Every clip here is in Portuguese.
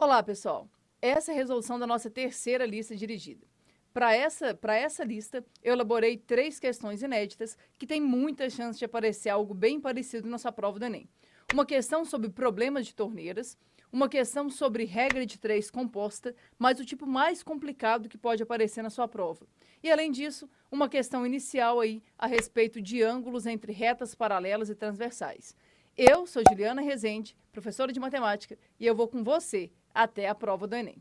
Olá, pessoal. Essa é a resolução da nossa terceira lista dirigida. Para essa lista, eu elaborei 3 questões inéditas que têm muita chance de aparecer algo bem parecido na sua prova do Enem. Uma questão sobre problemas de torneiras, uma questão sobre regra de 3 composta, mas o tipo mais complicado que pode aparecer na sua prova. E, além disso, uma questão inicial aí a respeito de ângulos entre retas paralelas e transversais. Eu sou Juliana Rezende, professora de matemática, e eu vou com você até a prova do Enem.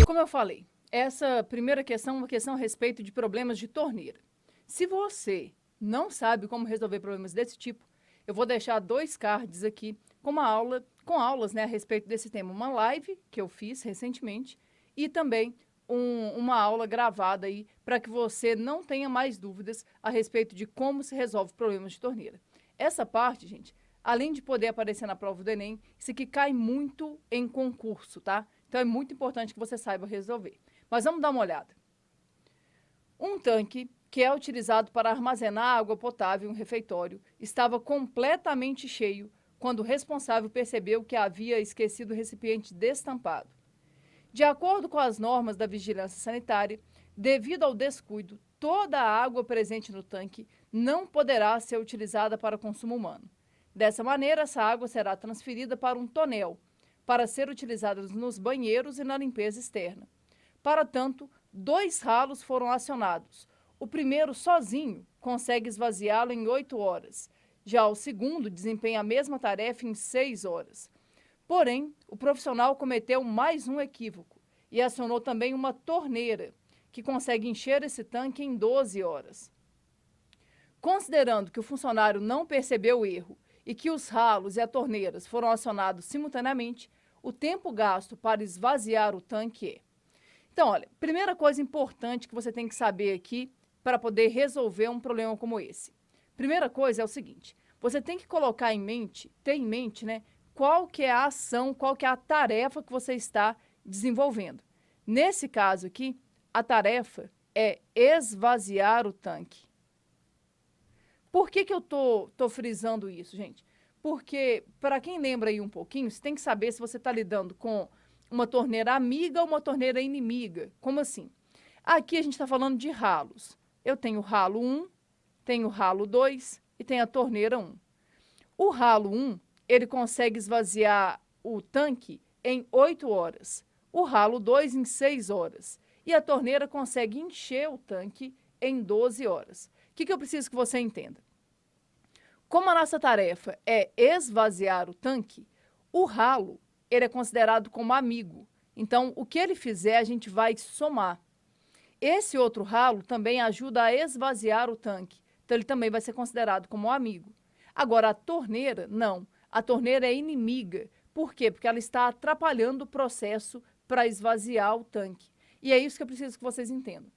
Como eu falei, essa primeira questão é uma questão a respeito de problemas de torneira. Se você não sabe como resolver problemas desse tipo, eu vou deixar 2 cards aqui com aulas, a respeito desse tema. Uma live que eu fiz recentemente e também uma aula gravada aí para que você não tenha mais dúvidas a respeito de como se resolve problemas de torneira. Essa parte, gente, além de poder aparecer na prova do Enem, isso aqui cai muito em concurso, tá? Então é muito importante que você saiba resolver. Mas vamos dar uma olhada. Um tanque que é utilizado para armazenar água potável em um refeitório estava completamente cheio quando o responsável percebeu que havia esquecido o recipiente destampado. De acordo com as normas da vigilância sanitária, devido ao descuido, toda a água presente no tanque não poderá ser utilizada para consumo humano. Dessa maneira, essa água será transferida para um tonel, para ser utilizada nos banheiros e na limpeza externa. Para tanto, 2 ralos foram acionados. O primeiro, sozinho, consegue esvaziá-lo em 8 horas. Já o segundo desempenha a mesma tarefa em 6 horas. Porém, o profissional cometeu mais um equívoco e acionou também uma torneira, que consegue encher esse tanque em 12 horas. Considerando que o funcionário não percebeu o erro e que os ralos e as torneiras foram acionados simultaneamente, o tempo gasto para esvaziar o tanque é. Então, olha, primeira coisa importante que você tem que saber aqui para poder resolver um problema como esse. Primeira coisa é o seguinte, você tem que colocar em mente, ter em mente, qual que é a ação, qual que é a tarefa que você está desenvolvendo. Nesse caso aqui, a tarefa é esvaziar o tanque. Por que eu tô frisando isso, gente? Porque, para quem lembra aí um pouquinho, você tem que saber se você está lidando com uma torneira amiga ou uma torneira inimiga. Como assim? Aqui a gente está falando de ralos. Eu tenho o ralo 1, tenho o ralo 2 e tenho a torneira 1. O ralo 1, ele consegue esvaziar o tanque em 8 horas. O ralo 2 em 6 horas. E a torneira consegue encher o tanque em 12 horas. O que eu preciso que você entenda? Como a nossa tarefa é esvaziar o tanque, o ralo ele é considerado como amigo. Então, o que ele fizer, a gente vai somar. Esse outro ralo também ajuda a esvaziar o tanque. Então, ele também vai ser considerado como amigo. Agora, a torneira, não. A torneira é inimiga. Por quê? Porque ela está atrapalhando o processo para esvaziar o tanque. E é isso que eu preciso que vocês entendam.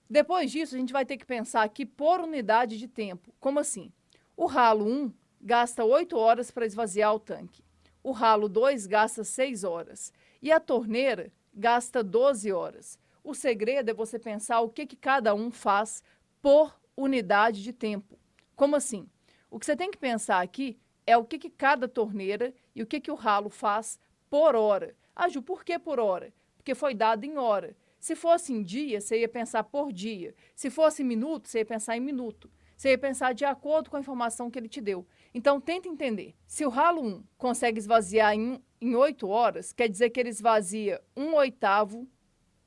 Depois disso, a gente vai ter que pensar aqui por unidade de tempo. Como assim? O ralo 1 gasta 8 horas para esvaziar o tanque. O ralo 2 gasta 6 horas. E a torneira gasta 12 horas. O segredo é você pensar o que cada um faz por unidade de tempo. Como assim? O que você tem que pensar aqui é o que cada torneira e o que o ralo faz por hora. Ah, Ju, por que por hora? Porque foi dado em hora. Se fosse em dia, você ia pensar por dia. Se fosse em minuto, você ia pensar em minuto. Você ia pensar de acordo com a informação que ele te deu. Então, tenta entender. Se o ralo 1 consegue esvaziar em 8 horas, quer dizer que ele esvazia 1/8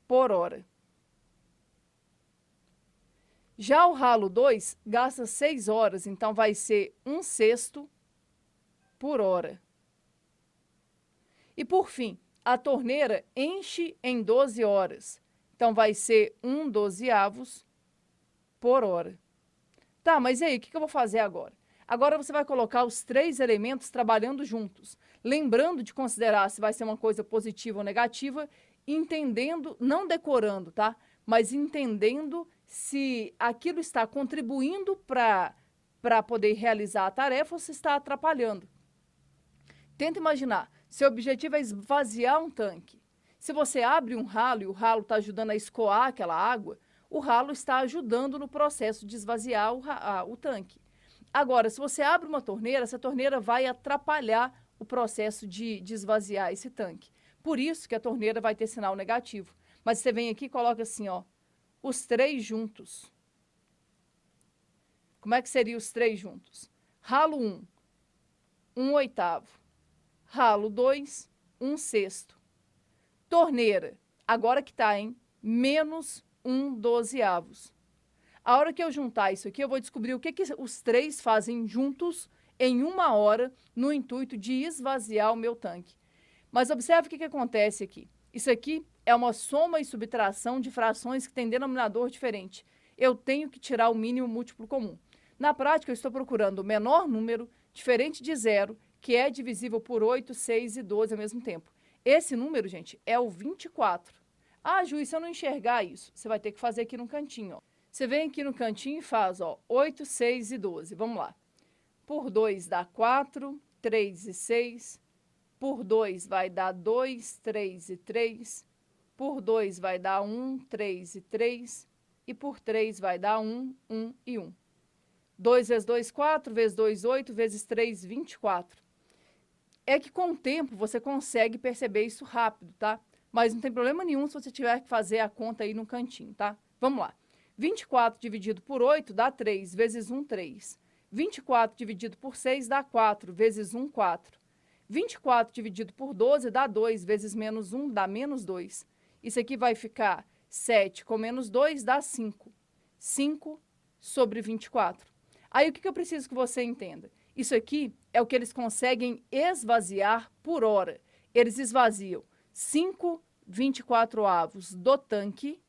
por hora. Já o ralo 2 gasta 6 horas, então vai ser 1/6 por hora. E, por fim, a torneira enche em 12 horas. Então, vai ser 1/12 por hora. Tá, mas e aí, o que eu vou fazer agora? Agora você vai colocar os 3 elementos trabalhando juntos. Lembrando de considerar se vai ser uma coisa positiva ou negativa, entendendo, não decorando, tá? Mas entendendo se aquilo está contribuindo para poder realizar a tarefa ou se está atrapalhando. Tenta imaginar, seu objetivo é esvaziar um tanque. Se você abre um ralo e o ralo está ajudando a escoar aquela água, o ralo está ajudando no processo de esvaziar o tanque. Agora, se você abre uma torneira, essa torneira vai atrapalhar o processo de esvaziar esse tanque. Por isso que a torneira vai ter sinal negativo. Mas você vem aqui e coloca assim, ó, os três juntos. Como é que seria os três juntos? Ralo 1, 1/8. Ralo 2, 1/6. Torneira, agora que está em menos 1/12. A hora que eu juntar isso aqui, eu vou descobrir o que os três fazem juntos em 1 hora no intuito de esvaziar o meu tanque. Mas observe o que acontece aqui. Isso aqui é uma soma e subtração de frações que têm denominador diferente. Eu tenho que tirar o mínimo múltiplo comum. Na prática, eu estou procurando o menor número, diferente de zero, que é divisível por 8, 6 e 12 ao mesmo tempo. Esse número, gente, é o 24. Ah, Ju, e se eu não enxergar isso? Você vai ter que fazer aqui no cantinho, ó. Você vem aqui no cantinho e faz, ó, 8, 6 e 12. Vamos lá. Por 2 dá 4, 3 e 6. Por 2 vai dar 2, 3 e 3. Por 2 vai dar 1, 3 e 3. E por 3 vai dar 1, 1 e 1. 2 vezes 2, 4. Vezes 2, 8. Vezes 3, 24. É que com o tempo você consegue perceber isso rápido, tá? Mas não tem problema nenhum se você tiver que fazer a conta aí no cantinho, tá? Vamos lá. 24 dividido por 8 dá 3, vezes 1, 3. 24 dividido por 6 dá 4, vezes 1, 4. 24 dividido por 12 dá 2, vezes menos 1 dá menos 2. Isso aqui vai ficar 7 com menos 2 dá 5. 5 sobre 24. Aí o que eu preciso que você entenda? Isso aqui é o que eles conseguem esvaziar por hora. Eles esvaziam 5/24 do tanque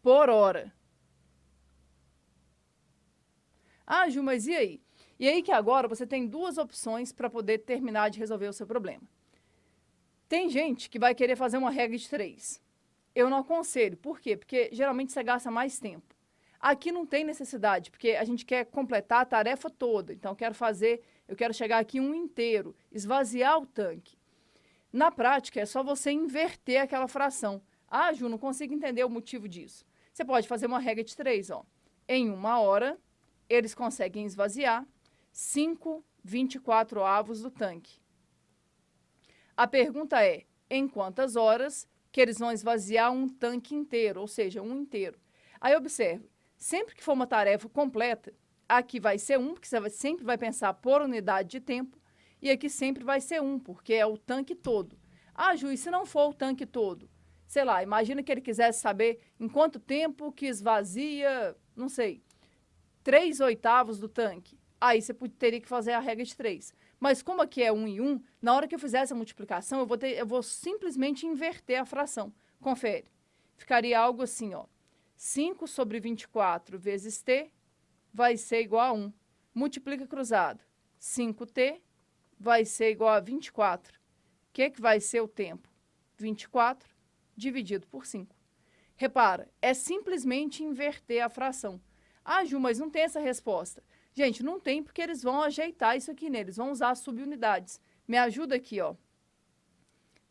por hora. Ah, Ju, mas e aí? E aí que agora você tem duas opções para poder terminar de resolver o seu problema. Tem gente que vai querer fazer uma regra de 3. Eu não aconselho. Por quê? Porque geralmente você gasta mais tempo. Aqui não tem necessidade, porque a gente quer completar a tarefa toda. Então, eu quero chegar aqui um inteiro, esvaziar o tanque. Na prática, é só você inverter aquela fração. Ah, Ju, não consigo entender o motivo disso. Você pode fazer uma regra de 3, ó. Em 1 hora, eles conseguem esvaziar 5/24 do tanque. A pergunta é, em quantas horas que eles vão esvaziar um tanque inteiro, ou seja, um inteiro? Aí observe, sempre que for uma tarefa completa, aqui vai ser 1, porque você sempre vai pensar por unidade de tempo, e aqui sempre vai ser 1, porque é o tanque todo. Ah, Ju, e se não for o tanque todo? Sei lá, imagina que ele quisesse saber em quanto tempo que esvazia, não sei, 3/8 do tanque. Aí você teria que fazer a regra de 3. Mas como aqui é 1 e 1, na hora que eu fizer essa multiplicação, eu vou simplesmente inverter a fração. Confere. Ficaria algo assim, ó. 5 sobre 24 vezes t vai ser igual a 1. Multiplica cruzado. 5t vai ser igual a 24. O que vai ser o tempo? 24 dividido por 5. Repara, é simplesmente inverter a fração. Ah, Ju, mas não tem essa resposta. Gente, não tem porque eles vão ajeitar isso aqui neles, vão usar as subunidades. Me ajuda aqui, ó.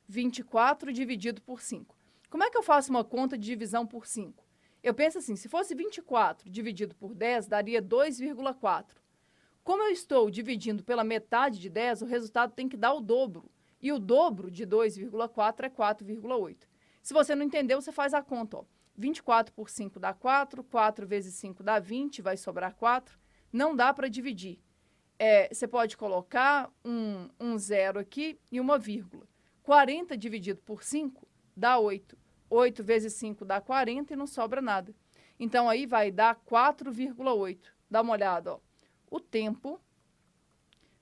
24 dividido por 5. Como é que eu faço uma conta de divisão por 5? Eu penso assim, se fosse 24 dividido por 10, daria 2,4. Como eu estou dividindo pela metade de 10, o resultado tem que dar o dobro. E o dobro de 2,4 é 4,8. Se você não entendeu, você faz a conta, ó. 24 por 5 dá 4, 4 vezes 5 dá 20, vai sobrar 4. Não dá para dividir. Você pode colocar um zero aqui e uma vírgula. 40 dividido por 5 dá 8. 8 vezes 5 dá 40 e não sobra nada. Então, aí vai dar 4,8. Dá uma olhada, ó. O tempo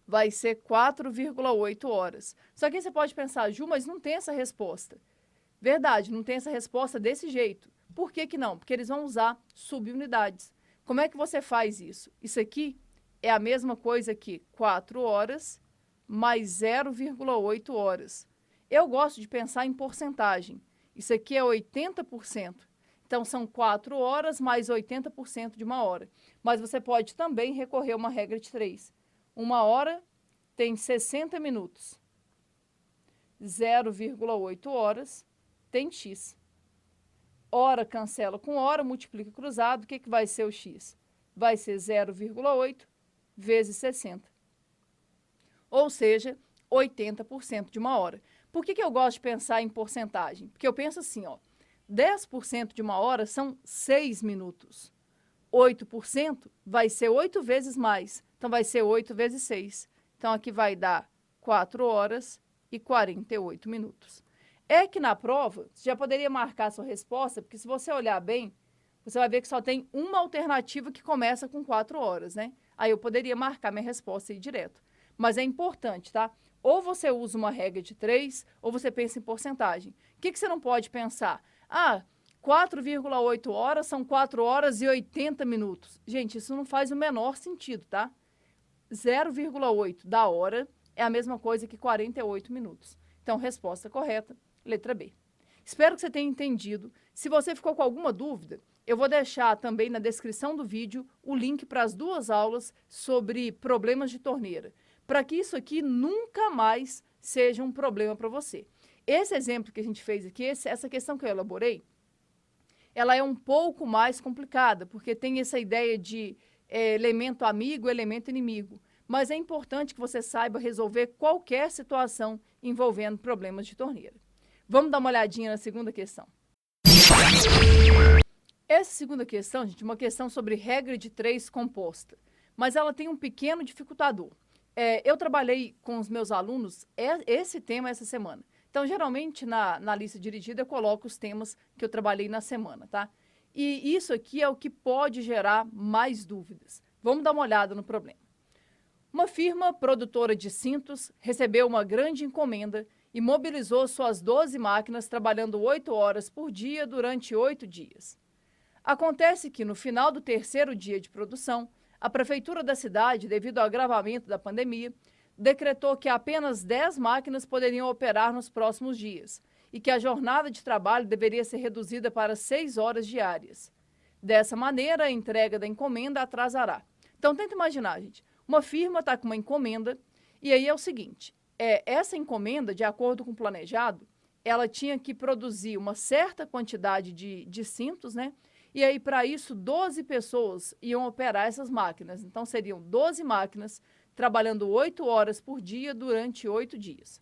vai ser 4,8 horas. Só que aí você pode pensar, Ju, mas não tem essa resposta. Verdade, não tem essa resposta desse jeito. Por que que não? Porque eles vão usar subunidades. Como é que você faz isso? Isso aqui é a mesma coisa que 4 horas mais 0,8 horas. Eu gosto de pensar em porcentagem. Isso aqui é 80%. Então, são 4 horas mais 80% de 1 hora. Mas você pode também recorrer a uma regra de 3. 1 hora tem 60 minutos. 0,8 horas, tem x. Hora cancela com hora, multiplica cruzado, o que vai ser o x? Vai ser 0,8 vezes 60. Ou seja, 80% de uma hora. Por que eu gosto de pensar em porcentagem? Porque eu penso assim, ó, 10% de uma hora são 6 minutos. 8% vai ser 8 vezes mais. Então, vai ser 8 vezes 6. Então, aqui vai dar 4 horas e 48 minutos. É que na prova, você já poderia marcar a sua resposta, porque se você olhar bem, você vai ver que só tem uma alternativa que começa com 4 horas, né? Aí eu poderia marcar minha resposta aí direto. Mas é importante, tá? Ou você usa uma regra de 3, ou você pensa em porcentagem. O que você não pode pensar? 4,8 horas são 4 horas e 80 minutos. Gente, isso não faz o menor sentido, tá? 0,8 da hora é a mesma coisa que 48 minutos. Então, resposta correta, letra B. Espero que você tenha entendido. Se você ficou com alguma dúvida, eu vou deixar também na descrição do vídeo o link para as 2 aulas sobre problemas de torneira, para que isso aqui nunca mais seja um problema para você. Esse exemplo que a gente fez aqui, essa questão que eu elaborei, ela é um pouco mais complicada, porque tem essa ideia de elemento amigo, elemento inimigo. Mas é importante que você saiba resolver qualquer situação envolvendo problemas de torneira. Vamos dar uma olhadinha na segunda questão. Essa segunda questão, gente, é uma questão sobre regra de 3 composta, mas ela tem um pequeno dificultador. Eu trabalhei com os meus alunos esse tema essa semana. Então, geralmente, na lista dirigida, eu coloco os temas que eu trabalhei na semana, tá? E isso aqui é o que pode gerar mais dúvidas. Vamos dar uma olhada no problema. Uma firma produtora de cintos recebeu uma grande encomenda e mobilizou suas 12 máquinas trabalhando 8 horas por dia durante 8 dias. Acontece que, no final do 3º dia de produção, a prefeitura da cidade, devido ao agravamento da pandemia, decretou que apenas 10 máquinas poderiam operar nos próximos dias e que a jornada de trabalho deveria ser reduzida para 6 horas diárias. Dessa maneira, a entrega da encomenda atrasará. Então, tenta imaginar, gente. Uma firma está com uma encomenda e aí é o seguinte, essa encomenda, de acordo com o planejado, ela tinha que produzir uma certa quantidade de cintos, né? E aí, para isso, 12 pessoas iam operar essas máquinas. Então, seriam 12 máquinas trabalhando 8 horas por dia durante 8 dias.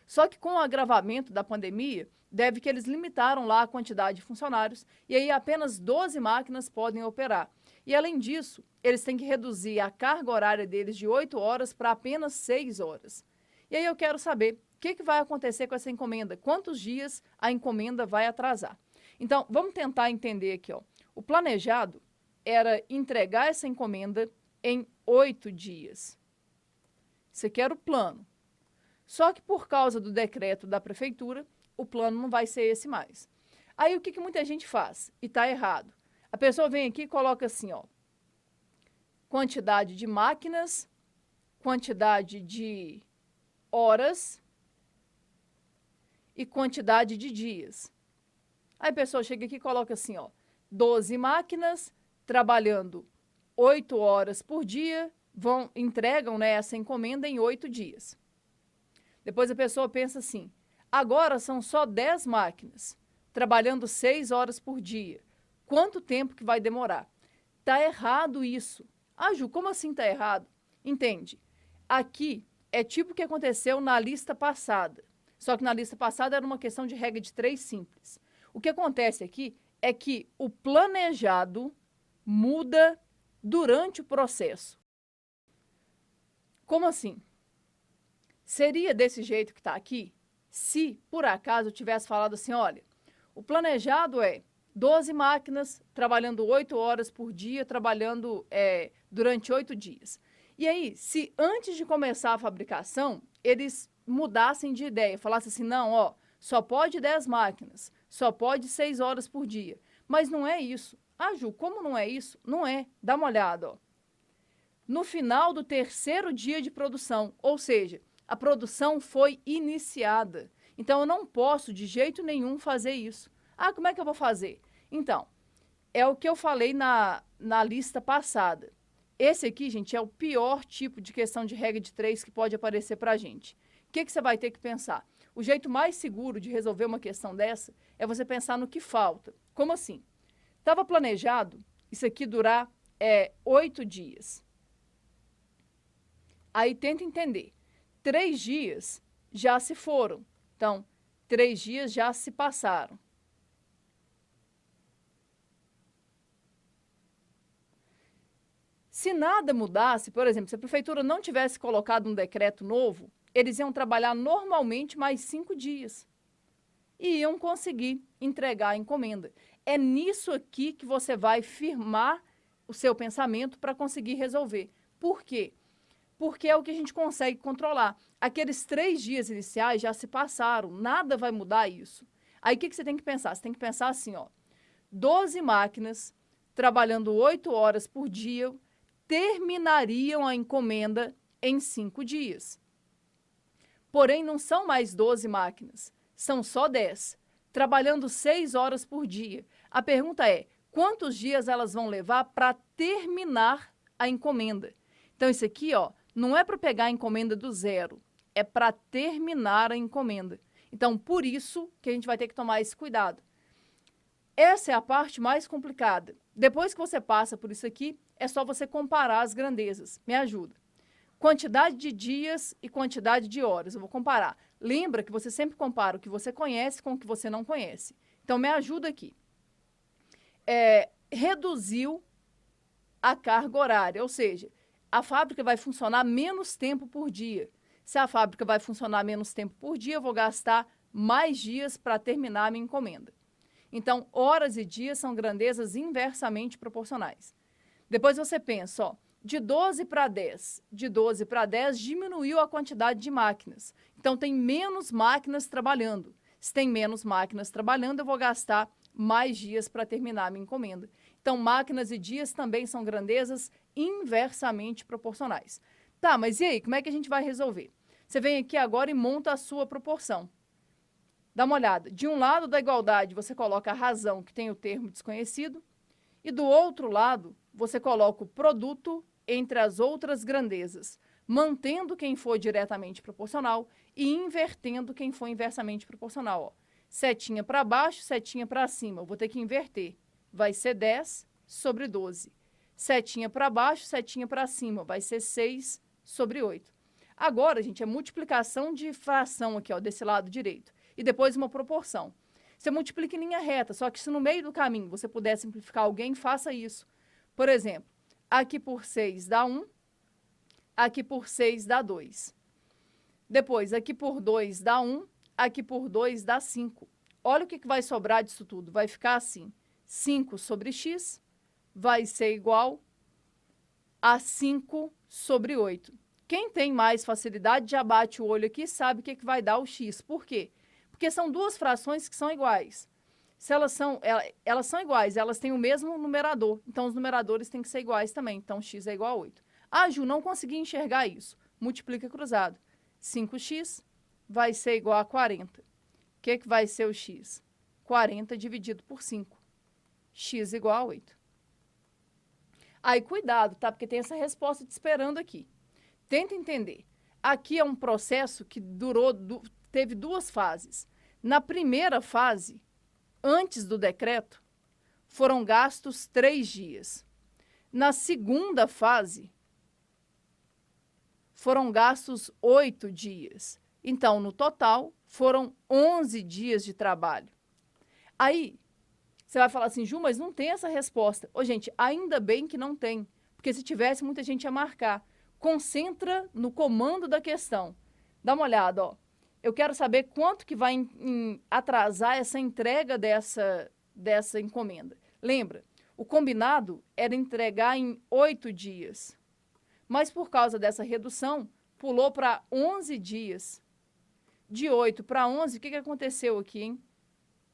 Só que com o agravamento da pandemia, deve que eles limitaram lá a quantidade de funcionários e aí apenas 12 máquinas podem operar. E além disso, eles têm que reduzir a carga horária deles de 8 horas para apenas 6 horas. E aí eu quero saber o que vai acontecer com essa encomenda, quantos dias a encomenda vai atrasar. Então, vamos tentar entender aqui, ó. O planejado era entregar essa encomenda em 8 dias. Isso aqui era o plano. Só que por causa do decreto da prefeitura, o plano não vai ser esse mais. Aí o que muita gente faz? E está errado. A pessoa vem aqui e coloca assim, ó, quantidade de máquinas, quantidade de horas e quantidade de dias. Aí a pessoa chega aqui e coloca assim, ó, 12 máquinas trabalhando 8 horas por dia, entregam, né, essa encomenda em 8 dias. Depois a pessoa pensa assim, agora são só 10 máquinas, trabalhando 6 horas por dia. Quanto tempo que vai demorar? Tá errado isso. Ju, como assim tá errado? Entende? Aqui é tipo o que aconteceu na lista passada. Só que na lista passada era uma questão de regra de 3 simples. O que acontece aqui é que o planejado muda durante o processo. Como assim? Seria desse jeito que está aqui, se por acaso eu tivesse falado assim, olha, o planejado é 12 máquinas trabalhando 8 horas por dia, trabalhando durante 8 dias. E aí, se antes de começar a fabricação, eles mudassem de ideia, falassem assim, não, ó, só pode 10 máquinas, só pode 6 horas por dia. Mas não é isso. Ju, como não é isso? Não é. Dá uma olhada, ó. No final do 3º dia de produção, ou seja, a produção foi iniciada. Então, eu não posso de jeito nenhum fazer isso. Como é que eu vou fazer? Então, é o que eu falei na lista passada. Esse aqui, gente, é o pior tipo de questão de regra de 3 que pode aparecer para a gente. que você vai ter que pensar? O jeito mais seguro de resolver uma questão dessa é você pensar no que falta. Como assim? Estava planejado isso aqui durar 8 dias. Aí tenta entender. 3 dias já se foram. Então, 3 dias já se passaram. Se nada mudasse, por exemplo, se a prefeitura não tivesse colocado um decreto novo, eles iam trabalhar normalmente mais 5 dias. E iam conseguir entregar a encomenda. É nisso aqui que você vai firmar o seu pensamento para conseguir resolver. Por quê? Porque é o que a gente consegue controlar. Aqueles 3 dias iniciais já se passaram, nada vai mudar isso. Aí o que você tem que pensar? Você tem que pensar assim, ó, 12 máquinas trabalhando 8 horas por dia terminariam a encomenda em 5 dias. Porém, não são mais 12 máquinas, são só 10, trabalhando 6 horas por dia. A pergunta é, quantos dias elas vão levar para terminar a encomenda? Então, isso aqui, ó, não é para pegar a encomenda do zero, é para terminar a encomenda. Então, por isso que a gente vai ter que tomar esse cuidado. Essa é a parte mais complicada. Depois que você passa por isso aqui, é só você comparar as grandezas. Me ajuda. Quantidade de dias e quantidade de horas. Eu vou comparar. Lembra que você sempre compara o que você conhece com o que você não conhece. Então, me ajuda aqui. Reduziu a carga horária, ou seja, a fábrica vai funcionar menos tempo por dia. Se a fábrica vai funcionar menos tempo por dia, eu vou gastar mais dias para terminar a minha encomenda. Então, horas e dias são grandezas inversamente proporcionais. Depois você pensa, ó, de 12 para 10. De 12 para 10 diminuiu a quantidade de máquinas. Então, tem menos máquinas trabalhando. Se tem menos máquinas trabalhando, eu vou gastar mais dias para terminar a minha encomenda. Então, máquinas e dias também são grandezas inversamente proporcionais. Tá, mas e aí, como é que a gente vai resolver? Você vem aqui agora e monta a sua proporção. Dá uma olhada. De um lado da igualdade, você coloca a razão, que tem o termo desconhecido, e do outro lado, você coloca o produto entre as outras grandezas, mantendo quem for diretamente proporcional e invertendo quem for inversamente proporcional. Ó. Setinha para baixo, setinha para cima. Eu vou ter que inverter. Vai ser 10 sobre 12. Setinha para baixo, setinha para cima. Vai ser 6 sobre 8. Agora, gente, é multiplicação de fração aqui, ó, desse lado direito. E depois uma proporção. Você multiplica em linha reta, só que se no meio do caminho você puder simplificar alguém, faça isso. Por exemplo, aqui por 6 dá 1, aqui por 6 dá 2. Depois, aqui por 2 dá 1, aqui por 2 dá 5. Olha o que vai sobrar disso tudo. Vai ficar assim, 5 sobre x vai ser igual a 5 sobre 8. Quem tem mais facilidade já bate o olho aqui e sabe o que vai dar o x. Por quê? Porque são duas frações que são iguais. Se elas são iguais, elas têm o mesmo numerador. Então, os numeradores têm que ser iguais também. Então, x é igual a 8. Ah, Ju, não consegui enxergar isso. Multiplica cruzado. 5x vai ser igual a 40. O que vai ser o x? 40 dividido por 5. X igual a 8. Aí, cuidado, tá? Porque tem essa resposta te esperando aqui. Tenta entender. Aqui é um processo que teve 2 fases. Na primeira fase, antes do decreto, foram gastos 3 dias. Na segunda fase, foram gastos 8 dias. Então, no total, foram 11 dias de trabalho. Aí, você vai falar assim, Ju, mas não tem essa resposta. Ô, gente, ainda bem que não tem, porque se tivesse, muita gente ia marcar. Concentra no comando da questão. Dá uma olhada, ó. Eu quero saber quanto que vai atrasar essa entrega dessa encomenda. Lembra, o combinado era entregar em 8 dias. Mas por causa dessa redução, pulou para 11 dias. De 8 para 11, o que aconteceu aqui, hein?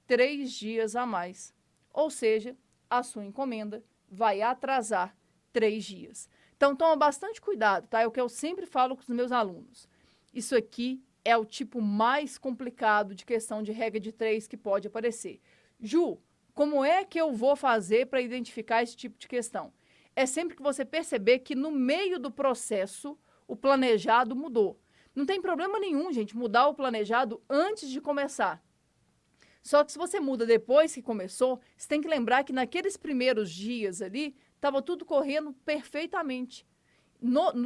3 dias a mais. Ou seja, a sua encomenda vai atrasar 3 dias. Então, toma bastante cuidado, tá? É o que eu sempre falo com os meus alunos. Isso aqui é o tipo mais complicado de questão de regra de 3 que pode aparecer. Ju, como é que eu vou fazer para identificar esse tipo de questão? É sempre que você perceber que no meio do processo o planejado mudou. Não tem problema nenhum, gente, mudar o planejado antes de começar. Só que se você muda depois que começou, você tem que lembrar que naqueles primeiros dias ali, estava tudo correndo perfeitamente.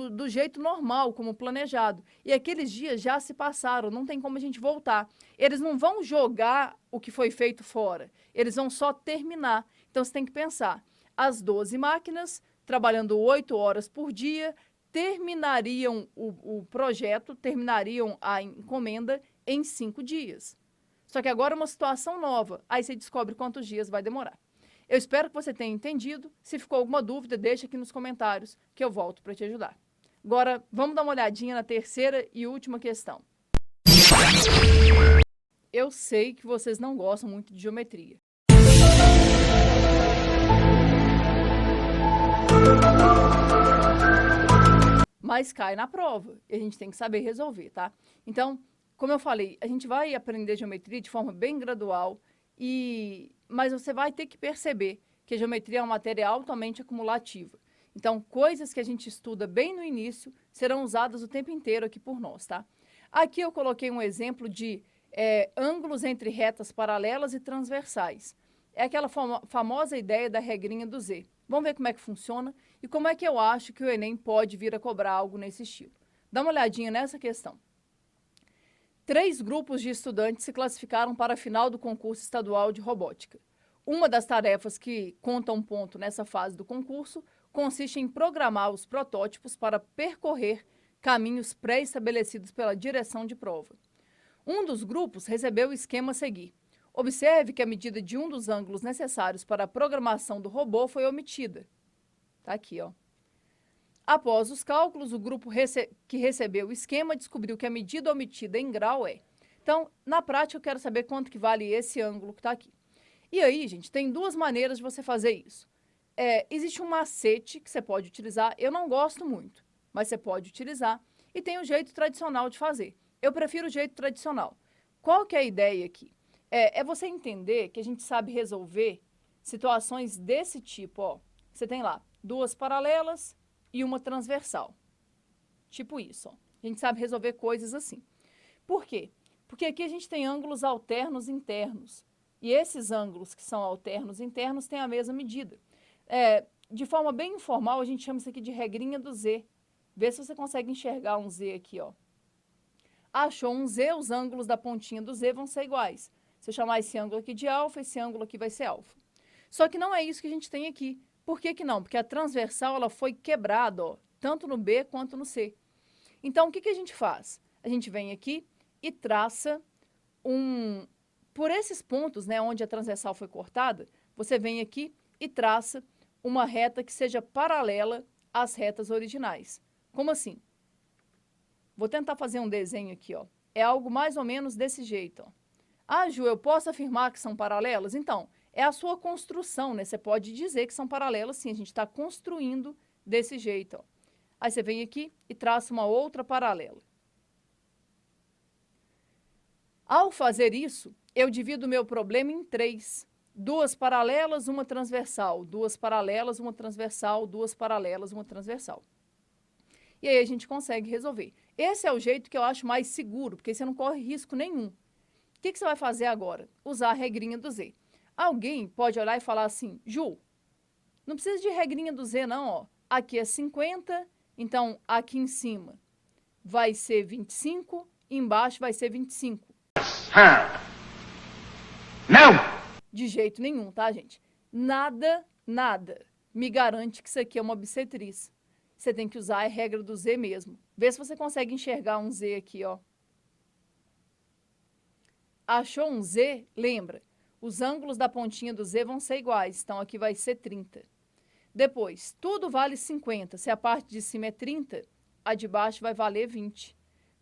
Do jeito normal, como planejado. E aqueles dias já se passaram, não tem como a gente voltar. Eles não vão jogar o que foi feito fora, eles vão só terminar. Então, você tem que pensar, as 12 máquinas, trabalhando 8 horas por dia, terminariam o projeto, terminariam a encomenda em 5 dias. Só que agora é uma situação nova, aí você descobre quantos dias vai demorar. Eu espero que você tenha entendido. Se ficou alguma dúvida, deixa aqui nos comentários que eu volto para te ajudar. Agora, vamos dar uma olhadinha na terceira e última questão. Eu sei que vocês não gostam muito de geometria. Mas cai na prova e a gente tem que saber resolver, tá? Então, como eu falei, a gente vai aprender geometria de forma bem gradual, mas você vai ter que perceber que a geometria é uma matéria altamente acumulativa. Então, coisas que a gente estuda bem no início serão usadas o tempo inteiro aqui por nós, tá? Aqui eu coloquei um exemplo de ângulos entre retas paralelas e transversais. É aquela famosa ideia da regrinha do Z. Vamos ver como é que funciona e como é que eu acho que o Enem pode vir a cobrar algo nesse estilo. Dá uma olhadinha nessa questão. 3 grupos de estudantes se classificaram para a final do concurso estadual de robótica. Uma das tarefas que conta um ponto nessa fase do concurso consiste em programar os protótipos para percorrer caminhos pré-estabelecidos pela direção de prova. Um dos grupos recebeu o esquema a seguir. Observe que a medida de um dos ângulos necessários para a programação do robô foi omitida. Tá aqui, ó. Após os cálculos, o grupo que recebeu o esquema descobriu que a medida omitida em grau é. Então, na prática, eu quero saber quanto que vale esse ângulo que está aqui. E aí, gente, tem 2 maneiras de você fazer isso. Existe um macete que você pode utilizar, eu não gosto muito, mas você pode utilizar. E tem o jeito tradicional de fazer. Eu prefiro o jeito tradicional. Qual que é a ideia aqui? É você entender que a gente sabe resolver situações desse tipo, ó. Você tem lá 2 paralelas e uma transversal. Tipo isso, ó. A gente sabe resolver coisas assim. Por quê? Porque aqui a gente tem ângulos alternos internos. E esses ângulos que são alternos internos têm a mesma medida. De forma bem informal, a gente chama isso aqui de regrinha do Z. Vê se você consegue enxergar um Z aqui, ó. Achou um Z, os ângulos da pontinha do Z vão ser iguais. Se eu chamar esse ângulo aqui de alfa, esse ângulo aqui vai ser alfa. Só que não é isso que a gente tem aqui. Por que que não? Porque a transversal ela foi quebrada, ó, tanto no B quanto no C. Então, o que que a gente faz? A gente vem aqui e traça por esses pontos, né, onde a transversal foi cortada, você vem aqui e traça uma reta que seja paralela às retas originais. Como assim? Vou tentar fazer um desenho aqui, ó. É algo mais ou menos desse jeito, ó. Ah, Ju, eu posso afirmar que são paralelas? Então, é a sua construção, né? Você pode dizer que são paralelas, sim. A gente está construindo desse jeito, ó. Aí você vem aqui e traça uma outra paralela. Ao fazer isso, eu divido o meu problema em 3. 2 paralelas, uma transversal. 2 paralelas, uma transversal. 2 paralelas, uma transversal. E aí a gente consegue resolver. Esse é o jeito que eu acho mais seguro, porque você não corre risco nenhum. O que você vai fazer agora? Usar a regrinha do Z. Alguém pode olhar e falar assim, Ju, não precisa de regrinha do Z não, ó. Aqui é 50, então aqui em cima vai ser 25, embaixo vai ser 25. Não! De jeito nenhum, tá, gente? Nada me garante que isso aqui é uma bissetriz. Você tem que usar a regra do Z mesmo. Vê se você consegue enxergar um Z aqui, ó. Achou um Z? Lembra, os ângulos da pontinha do Z vão ser iguais, então aqui vai ser 30. Depois, tudo vale 50. Se a parte de cima é 30, a de baixo vai valer 20.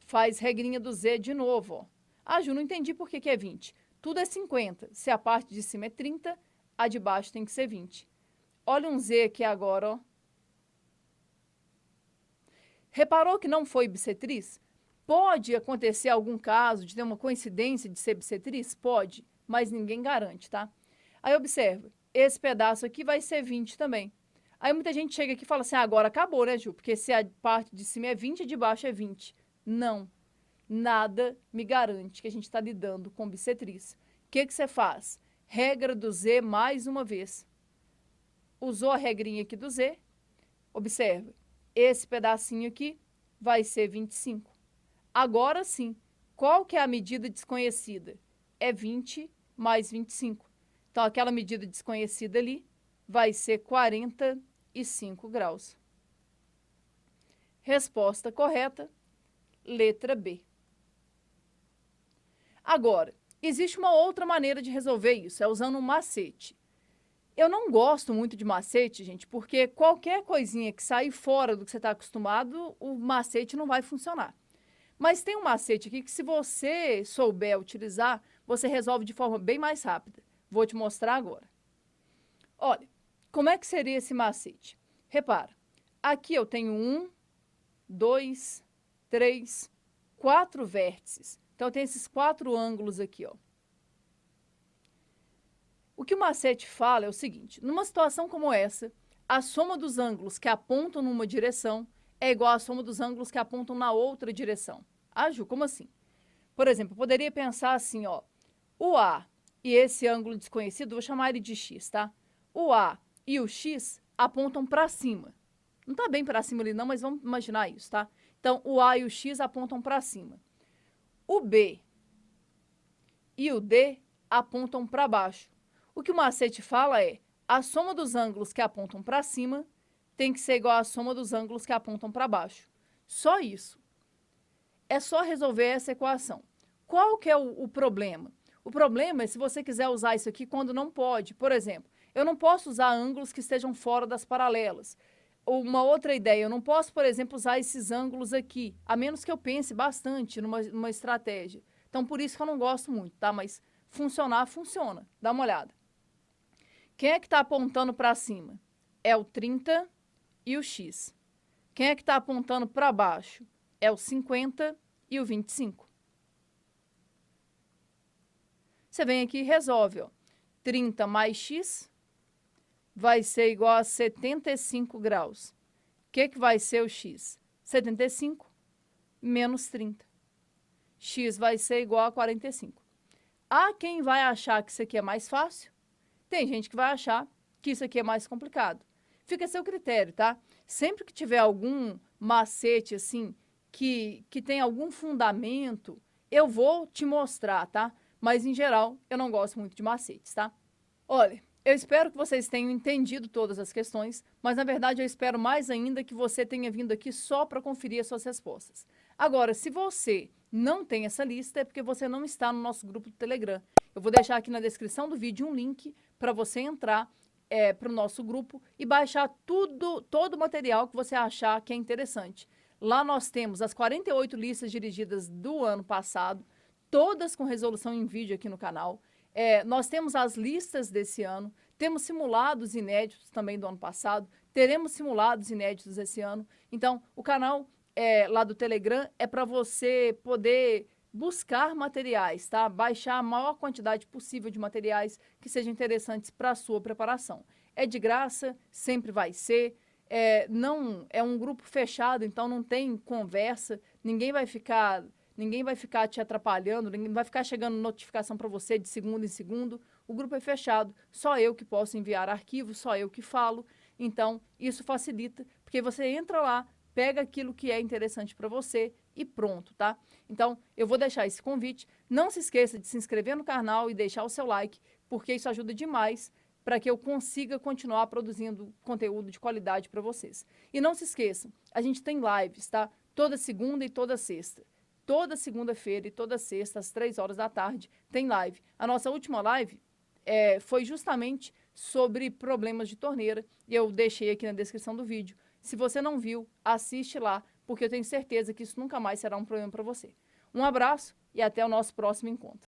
Faz regrinha do Z de novo, ó. Ah, Ju, não entendi por que é 20. Tudo é 50. Se a parte de cima é 30, a de baixo tem que ser 20. Olha um Z aqui agora, ó. Reparou que não foi bissetriz? Pode acontecer algum caso de ter uma coincidência de ser bissetriz? Pode, mas ninguém garante, tá? Aí observa, esse pedaço aqui vai ser 20 também. Aí muita gente chega aqui e fala assim, agora acabou, né, Ju? Porque se a parte de cima é 20, a de baixo é 20. Não. Nada me garante que a gente está lidando com obstetriz. O que você faz? Regra do Z mais uma vez. Usou a regrinha aqui do Z, observa, esse pedacinho aqui vai ser 25. Agora sim, qual que é a medida desconhecida? É 20 mais 25. Então, aquela medida desconhecida ali vai ser 45 graus. Resposta correta, letra B. Agora, existe uma outra maneira de resolver isso, é usando um macete. Eu não gosto muito de macete, gente, porque qualquer coisinha que sair fora do que você está acostumado, o macete não vai funcionar. Mas tem um macete aqui que, se você souber utilizar, você resolve de forma bem mais rápida. Vou te mostrar agora. Olha, como é que seria esse macete? Repara, aqui eu tenho 1, 2, 3, 4 vértices. Então, eu tenho esses 4 ângulos aqui, ó. O que o macete fala é o seguinte: numa situação como essa, a soma dos ângulos que apontam numa direção é igual à soma dos ângulos que apontam na outra direção. Ah, Ju, como assim? Por exemplo, eu poderia pensar assim, ó, o A e esse ângulo desconhecido, vou chamar ele de X, tá? O A e o X apontam para cima. Não está bem para cima ali não, mas vamos imaginar isso, tá? Então, o A e o X apontam para cima. O B e o D apontam para baixo. O que o macete fala é: a soma dos ângulos que apontam para cima tem que ser igual à soma dos ângulos que apontam para baixo. Só isso. É só resolver essa equação. Qual que é o problema? O problema é se você quiser usar isso aqui quando não pode. Por exemplo, eu não posso usar ângulos que estejam fora das paralelas. Uma outra ideia, eu não posso, por exemplo, usar esses ângulos aqui, a menos que eu pense bastante numa estratégia. Então, por isso que eu não gosto muito, tá? Mas funcionar, funciona. Dá uma olhada. Quem é que está apontando para cima? É o 30 e o X. Quem é que está apontando para baixo? É o 50 e o 25. Você vem aqui e resolve, ó. 30 mais X vai ser igual a 75 graus. O que vai ser o X? 75 menos 30. X vai ser igual a 45. Há quem vai achar que isso aqui é mais fácil. Tem gente que vai achar que isso aqui é mais complicado. Fica a seu critério, tá? Sempre que tiver algum macete, assim, que tem algum fundamento, eu vou te mostrar, tá? Mas, em geral, eu não gosto muito de macetes, tá? Olha, eu espero que vocês tenham entendido todas as questões, mas, na verdade, eu espero mais ainda que você tenha vindo aqui só para conferir as suas respostas. Agora, se você não tem essa lista, é porque você não está no nosso grupo do Telegram. Eu vou deixar aqui na descrição do vídeo um link para você entrar para o nosso grupo e baixar todo o material que você achar que é interessante. Lá nós temos as 48 listas dirigidas do ano passado, todas com resolução em vídeo aqui no canal. Nós temos as listas desse ano, temos simulados inéditos também do ano passado, teremos simulados inéditos esse ano. Então, o canal lá do Telegram é para você poder buscar materiais, tá? Baixar a maior quantidade possível de materiais que sejam interessantes para a sua preparação. É de graça, sempre vai ser. Não é um grupo fechado, então não tem conversa, ninguém vai ficar te atrapalhando, ninguém vai ficar chegando notificação para você de segundo em segundo. O grupo é fechado, só eu que posso enviar arquivos, só eu que falo. Então, isso facilita, porque você entra lá, pega aquilo que é interessante para você e pronto, tá? Então, eu vou deixar esse convite. Não se esqueça de se inscrever no canal e deixar o seu like, porque isso ajuda demais para que eu consiga continuar produzindo conteúdo de qualidade para vocês. E não se esqueçam, a gente tem lives, tá? Toda segunda e toda sexta. Toda segunda-feira e toda sexta, às 3 horas da tarde, tem live. A nossa última live foi justamente sobre problemas de torneira. Eu deixei aqui na descrição do vídeo. Se você não viu, assiste lá, porque eu tenho certeza que isso nunca mais será um problema para você. Um abraço e até o nosso próximo encontro.